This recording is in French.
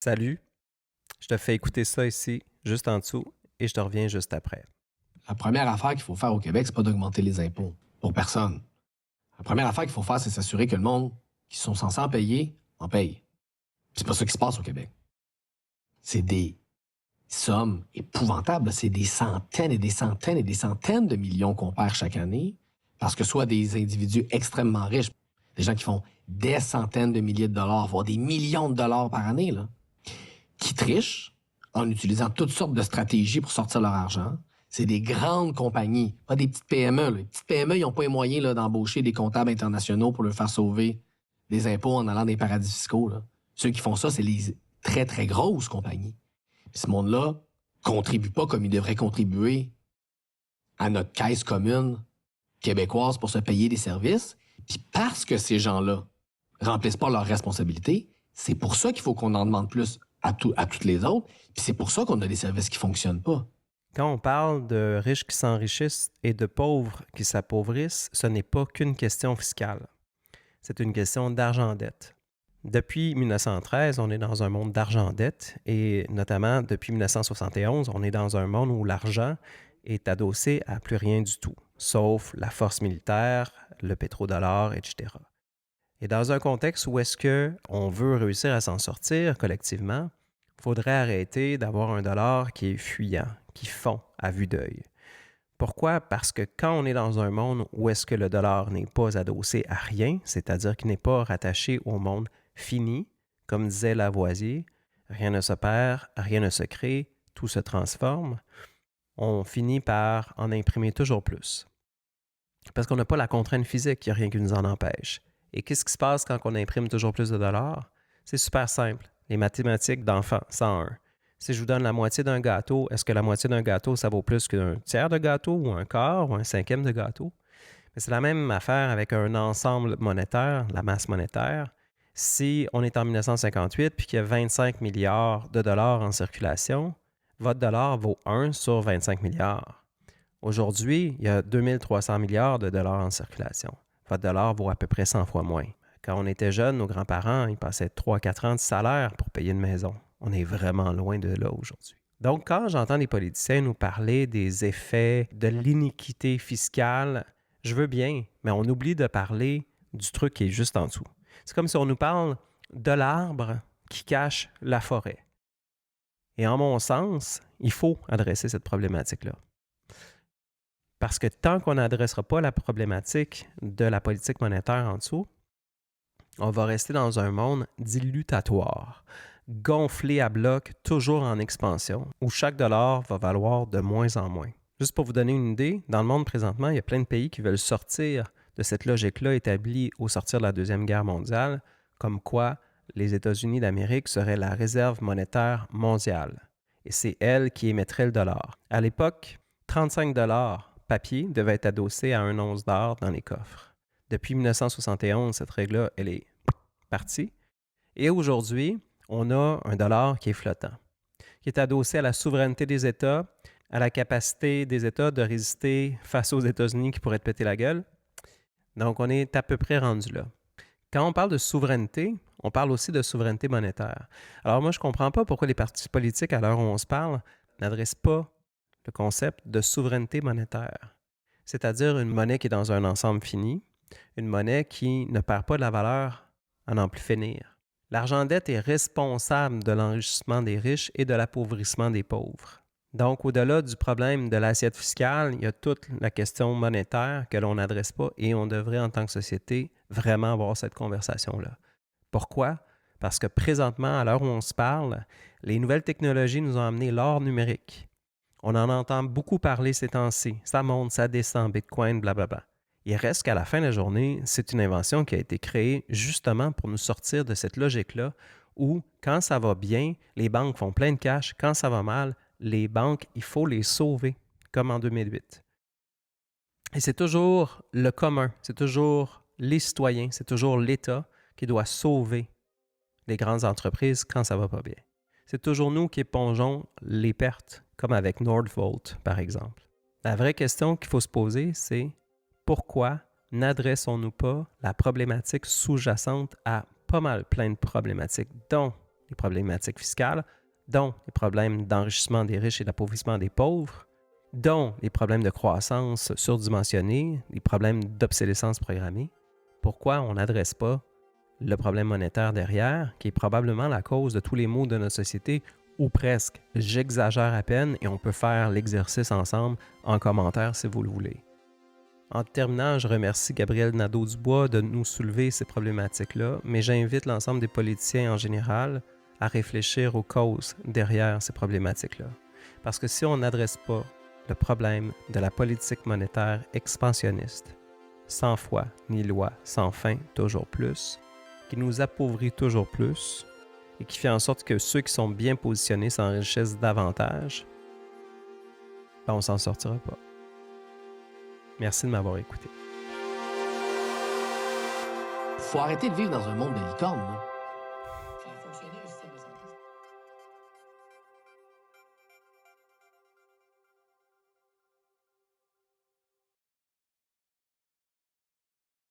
Salut, je te fais écouter ça ici, juste en dessous, et je te reviens juste après. La première affaire qu'il faut faire au Québec, c'est pas d'augmenter les impôts. Pour personne. La première affaire qu'il faut faire, c'est s'assurer que le monde qui sont censés en paye. C'est pas ça qui se passe au Québec. C'est des sommes épouvantables. C'est des centaines et des centaines et des centaines de millions qu'on perd chaque année parce que soit des individus extrêmement riches, des gens qui font des centaines de milliers de dollars, voire des millions de dollars par année, là, qui trichent en utilisant toutes sortes de stratégies pour sortir leur argent. C'est des grandes compagnies, pas des petites PME. Là. Les petites PME, ils n'ont pas les moyens là, d'embaucher des comptables internationaux pour leur faire sauver des impôts en allant dans des paradis fiscaux. Là. Ceux qui font ça, c'est les très, très grosses compagnies. Puis ce monde-là contribue pas comme il devrait contribuer à notre caisse commune québécoise pour se payer des services. Puis parce que ces gens-là remplissent pas leurs responsabilités, c'est pour ça qu'il faut qu'on en demande plus à toutes les autres. Puis c'est pour ça qu'on a des services qui fonctionnent pas. Quand on parle de riches qui s'enrichissent et de pauvres qui s'appauvrissent, ce n'est pas qu'une question fiscale. C'est une question d'argent-dette. Depuis 1913, on est dans un monde d'argent-dette et notamment depuis 1971, on est dans un monde où l'argent est adossé à plus rien du tout, sauf la force militaire, le pétrodollar, etc. Et dans un contexte où est-ce qu'on veut réussir à s'en sortir collectivement, il faudrait arrêter d'avoir un dollar qui est fuyant, qui fond à vue d'œil. Pourquoi? Parce que quand on est dans un monde où est-ce que le dollar n'est pas adossé à rien, c'est-à-dire qu'il n'est pas rattaché au monde fini, comme disait Lavoisier, rien ne se perd, rien ne se crée, tout se transforme, on finit par en imprimer toujours plus. Parce qu'on n'a pas la contrainte physique, il n'y a rien qui nous en empêche. Et qu'est-ce qui se passe quand on imprime toujours plus de dollars? C'est super simple. Les mathématiques d'enfant, 101. Si je vous donne la moitié d'un gâteau, est-ce que la moitié d'un gâteau, ça vaut plus qu'un tiers de gâteau ou un quart ou un cinquième de gâteau? Mais c'est la même affaire avec un ensemble monétaire, la masse monétaire. Si on est en 1958 puis qu'il y a 25 milliards de dollars en circulation, votre dollar vaut 1 sur 25 milliards. Aujourd'hui, il y a 2300 milliards de dollars en circulation. Votre dollar vaut à peu près 100 fois moins. Quand on était jeune, nos grands-parents, ils passaient 3-4 ans de salaire pour payer une maison. On est vraiment loin de là aujourd'hui. Donc, quand j'entends des politiciens nous parler des effets de l'iniquité fiscale, je veux bien, mais on oublie de parler du truc qui est juste en dessous. C'est comme si on nous parle de l'arbre qui cache la forêt. Et en mon sens, il faut adresser cette problématique-là. Parce que tant qu'on n'adressera pas la problématique de la politique monétaire en dessous, on va rester dans un monde dilutatoire, gonflé à bloc, toujours en expansion, où chaque dollar va valoir de moins en moins. Juste pour vous donner une idée, dans le monde présentement, il y a plein de pays qui veulent sortir de cette logique-là établie au sortir de la Deuxième Guerre mondiale, comme quoi les États-Unis d'Amérique seraient la réserve monétaire mondiale. Et c'est elle qui émettrait le dollar. À l'époque, 35 dollars papier devait être adossé à un once d'or dans les coffres. Depuis 1971, cette règle-là, elle est partie. Et aujourd'hui, on a un dollar qui est flottant, qui est adossé à la souveraineté des États, à la capacité des États de résister face aux États-Unis qui pourraient te péter la gueule. Donc, on est à peu près rendu là. Quand on parle de souveraineté, on parle aussi de souveraineté monétaire. Alors moi, je ne comprends pas pourquoi les partis politiques, à l'heure où on se parle, n'adressent pas le concept de souveraineté monétaire, c'est-à-dire une monnaie qui est dans un ensemble fini, une monnaie qui ne perd pas de la valeur à n'en plus finir. L'argent-dette est responsable de l'enrichissement des riches et de l'appauvrissement des pauvres. Donc, au-delà du problème de l'assiette fiscale, il y a toute la question monétaire que l'on n'adresse pas et on devrait, en tant que société, vraiment avoir cette conversation-là. Pourquoi? Parce que présentement, à l'heure où on se parle, les nouvelles technologies nous ont amené l'or numérique. On en entend beaucoup parler ces temps-ci. Ça monte, ça descend, Bitcoin, blablabla. Il reste qu'à la fin de la journée, c'est une invention qui a été créée justement pour nous sortir de cette logique-là où, quand ça va bien, les banques font plein de cash. Quand ça va mal, les banques, il faut les sauver, comme en 2008. Et c'est toujours le commun, c'est toujours les citoyens, c'est toujours l'État qui doit sauver les grandes entreprises quand ça va pas bien. C'est toujours nous qui épongeons les pertes, comme avec Nordvolt, par exemple. La vraie question qu'il faut se poser, c'est pourquoi n'adressons-nous pas la problématique sous-jacente à pas mal plein de problématiques, dont les problématiques fiscales, dont les problèmes d'enrichissement des riches et d'appauvrissement des pauvres, dont les problèmes de croissance surdimensionnée, les problèmes d'obsolescence programmée. Pourquoi on n'adresse pas le problème monétaire derrière, qui est probablement la cause de tous les maux de notre société, ou presque? J'exagère à peine et on peut faire l'exercice ensemble en commentaire si vous le voulez. En terminant, je remercie Gabriel Nadeau-Dubois de nous soulever ces problématiques-là, mais j'invite l'ensemble des politiciens en général à réfléchir aux causes derrière ces problématiques-là. Parce que si on n'adresse pas le problème de la politique monétaire expansionniste, sans foi ni loi, sans fin, toujours plus, qui nous appauvrit toujours plus et qui fait en sorte que ceux qui sont bien positionnés s'enrichissent davantage, ben on s'en sortira pas. Merci de m'avoir écouté. Faut arrêter de vivre dans un monde de licornes, là.